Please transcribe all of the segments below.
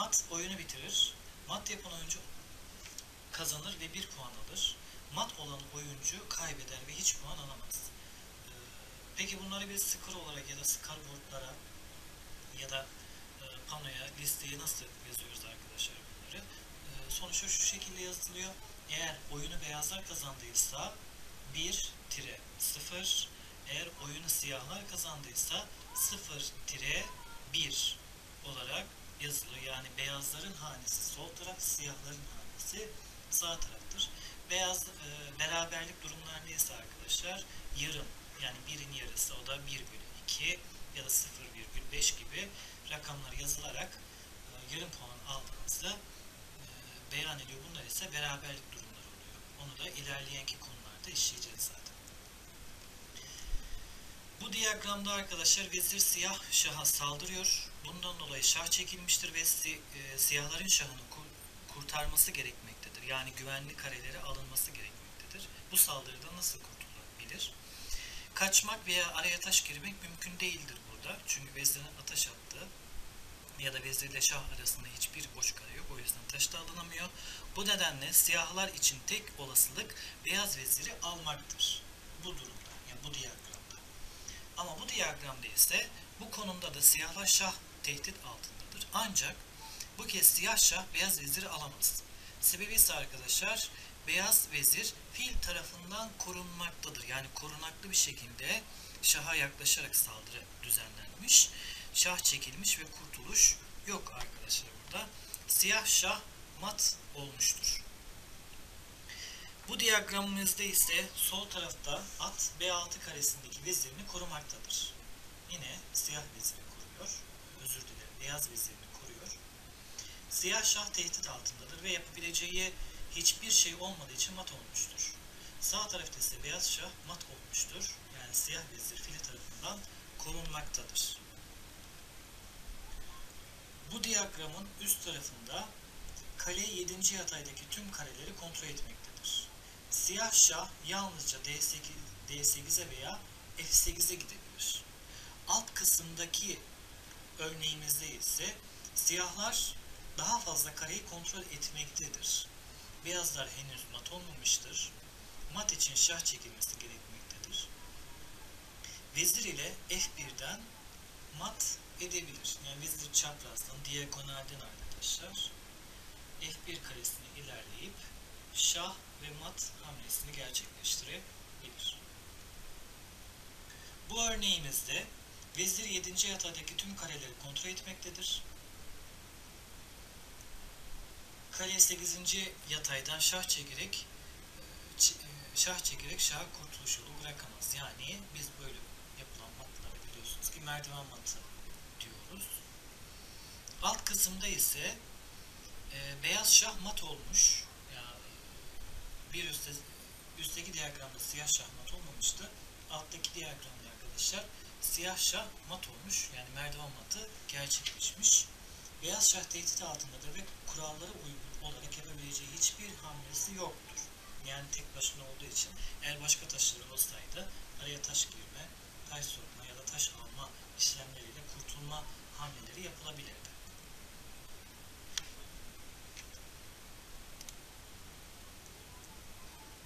mat oyunu bitirir. Mat yapan oyuncu kazanır ve 1 puan alır. Mat olan oyuncu kaybeder ve hiç puan alamaz. Peki bunları biz skor olarak ya da scoreboardlara ya da panoya, listeye nasıl yazıyoruz arkadaşlar bunları? Sonuçta şu şekilde yazılıyor. Eğer oyunu beyazlar kazandıysa 1-0, eğer oyunu siyahlar kazandıysa 0-1 olarak yazılıyor. Yani beyazların hanesi sol taraf, siyahların hanesi sağ taraftır. Beraberlik durumlar neyse arkadaşlar, yarım, yani birin yarısı, o da 1/2 ya da 0,5 gibi rakamlar yazılarak yarım puan aldığımızda beyan ediyor. Bunlar ise beraberlik durumları oluyor. Onu da ilerleyenki konularda işleyeceğiz zaten. Bu diyagramda arkadaşlar vezir siyah şaha saldırıyor. Bundan dolayı şah çekilmiştir ve siyahların şahını kurtarması gerekmektedir. Yani güvenli kareleri alınması gerekmektedir. Bu saldırıdan nasıl kurtulabilir? Kaçmak veya araya taş girmek mümkün değildir burada. Çünkü vezirin ataş attığı ya da vezir ile şah arasında hiçbir boş kare yok. O yüzden taş da alınamıyor. Bu nedenle siyahlar için tek olasılık beyaz veziri almaktır. Bu durumda, yani bu diyagramda. Ama bu diyagramda ise bu konumda da siyahlar şah tehdit altındadır. Ancak bu kez siyah şah beyaz veziri alamaz. Sebebi ise arkadaşlar beyaz vezir fil tarafından korunmaktadır. Yani korunaklı bir şekilde şaha yaklaşarak saldırı düzenlenmiş. Şah çekilmiş ve kurtuluş yok arkadaşlar burada. Siyah şah mat olmuştur. Bu diyagramımızda ise sol tarafta at B6 karesindeki vezirini korumaktadır. Yine siyah veziri koruyor. Özür dilerim, beyaz vezirini koruyor. Siyah şah tehdit altındadır ve yapabileceği hiçbir şey olmadığı için mat olmuştur. Sağ tarafta ise beyaz şah mat olmuştur. Yani siyah vezir fili tarafından korunmaktadır. Bu diyagramın üst tarafında kale 7. yataydaki tüm kareleri kontrol etmektedir. Siyah şah yalnızca D8'e veya F8'e gidebilir. Alt kısımdaki örneğimizde ise siyahlar daha fazla kareyi kontrol etmektedir. Beyazlar henüz mat olmamıştır. Mat için şah çekilmesi gerekmektedir. Vezir ile F1'den mat edebilir. Yani vezir çaprazdan, diagonalden arkadaşlar F1 karesini ilerleyip şah ve mat hamlesini gerçekleştirebilir. Bu örneğimizde vezir 7. yataydaki tüm kareleri kontrol etmektedir. Kale 8. yataydan şah çekerek şaha kurtuluş yolu bırakamaz. Yani biz böyle yapılan matları biliyorsunuz ki merdiven matı diyoruz. Alt kısımda ise beyaz şah mat olmuş. Yani bir üstteki diyagramda siyah şah mat olmamıştı. Alttaki diyagramda arkadaşlar siyah şah mat olmuş. Yani merdiven matı gerçekleşmiş. Beyaz şah tehdit altındadır ve kurallara uygun olarak yapabileceği hiçbir hamlesi yoktur. Yani tek başına olduğu için eğer başka taşları olsaydı araya taş girme, taş sokma ya da taş alma işlemleriyle kurtulma hamleleri yapılabilirdi.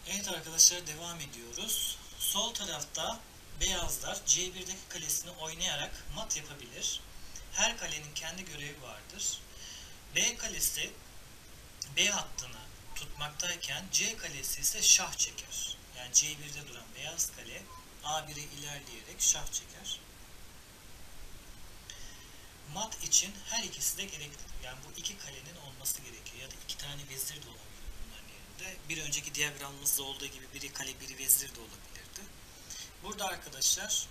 Evet arkadaşlar, devam ediyoruz. Sol tarafta beyazlar C1'deki kalesini oynayarak mat yapabilir. Her kalenin kendi görevi vardır. B kalesi B hattını tutmaktayken C kalesi ise şah çeker. Yani C1'de duran beyaz kale A1'e ilerleyerek şah çeker. Mat için her ikisi de gereklidir. Yani bu iki kalenin olması gerekiyor. Ya da iki tane vezir de olabilir bunların yerinde. Bir önceki diyagramımızda olduğu gibi biri kale biri vezir de olabilirdi. Burada arkadaşlar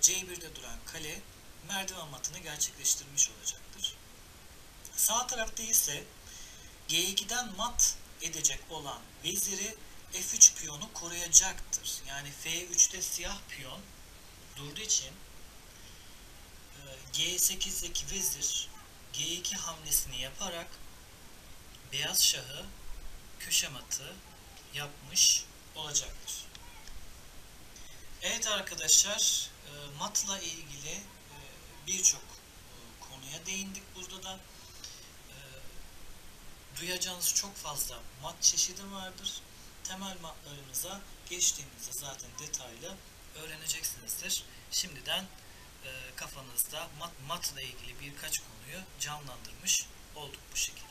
C1'de duran kale merdiven matını gerçekleştirmiş olacaktır. Sağ tarafta ise G2'den mat edecek olan veziri F3 piyonu koruyacaktır. Yani F3'te siyah piyon durduğu için G8'deki vezir G2 hamlesini yaparak beyaz şahı köşe matı yapmış olacaktır. Evet arkadaşlar, matla ilgili birçok konuya değindik burada da. duyacağınız çok fazla mat çeşidi vardır. Temel matlarımıza geçtiğimizde zaten detaylı öğreneceksinizdir. Şimdiden kafanızda matla ilgili birkaç konuyu canlandırmış olduk bu şekilde.